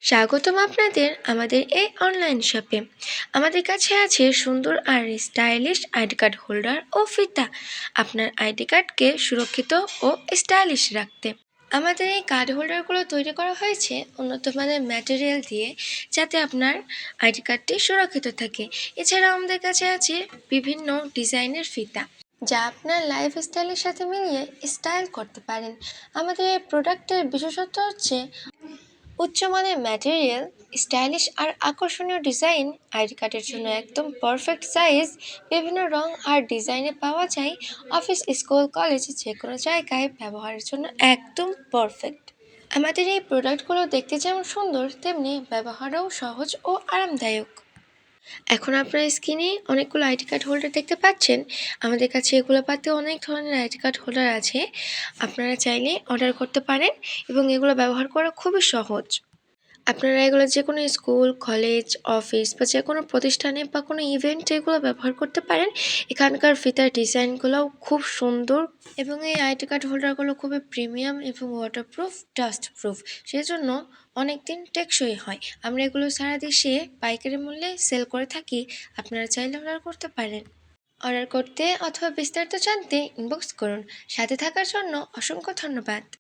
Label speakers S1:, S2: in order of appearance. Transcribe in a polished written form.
S1: স্বাগতম আপনাদের আমাদের এই অনলাইন শপে। আমাদের কাছে আছে সুন্দর আর স্টাইলিশ আইডি কার্ড হোল্ডার ও ফিতা আপনার আইডি কার্ডকে সুরক্ষিত ও স্টাইলিশ রাখতে। আমাদের এই কার্ড হোল্ডারগুলো তৈরি করা হয়েছে উন্নত মানের ম্যাটেরিয়াল দিয়ে, যাতে আপনার আইডি কার্ডটি সুরক্ষিত থাকে। এছাড়াও আমাদের কাছে আছে বিভিন্ন ডিজাইনের ফিতা, যা আপনার লাইফস্টাইলের সাথে মিলিয়ে স্টাইল করতে পারেন। আমাদের এই প্রোডাক্টের বিশেষত্ব হচ্ছে উচ্চমানের ম্যাটেরিয়াল, স্টাইলিশ আর আকর্ষণীয় ডিজাইন। আইডি কার্ডের জন্য একদম পারফেক্ট সাইজ, বিভিন্ন রং আর ডিজাইনে পাওয়া যায়। অফিস, স্কুল, কলেজ যে কোনো জায়গায় ব্যবহারের জন্য একদম পারফেক্ট। আমাদের এই প্রোডাক্টগুলো দেখতে যেমন সুন্দর, তেমনি ব্যবহারেও সহজ ও আরামদায়ক। এখন আপনার স্ক্রিনে অনেকগুলো আইডি কার্ড হোল্ডার দেখতে পাচ্ছেন। আমাদের কাছে এগুলো পাতে অনেক ধরনের আইডি কার্ড হোল্ডার আছে। আপনারা চাইলে অর্ডার করতে পারেন এবং এগুলো ব্যবহার করা খুবই সহজ। আপনারা এগুলো যে কোনো স্কুল, কলেজ, অফিস বা যে কোনো প্রতিষ্ঠানে বা কোনো ইভেন্টে এগুলো ব্যবহার করতে পারেন। এখানকার ফিতার ডিজাইনগুলোও খুব সুন্দর এবং এই আইডি কার্ড হোল্ডারগুলো খুবই প্রিমিয়াম এবং ওয়াটারপ্রুফ, ডাস্টপ্রুফ, সেজন্য অনেক দিন টেকসই হয়। আমরা এগুলো সারা দেশে পাইকারি মূল্যে সেল করে থাকি। আপনারা চাইলে অর্ডার করতে পারেন। অর্ডার করতে অথবা বিস্তারিত জানতে ইনবক্স করুন। সাথে থাকার জন্য অসংখ্য ধন্যবাদ।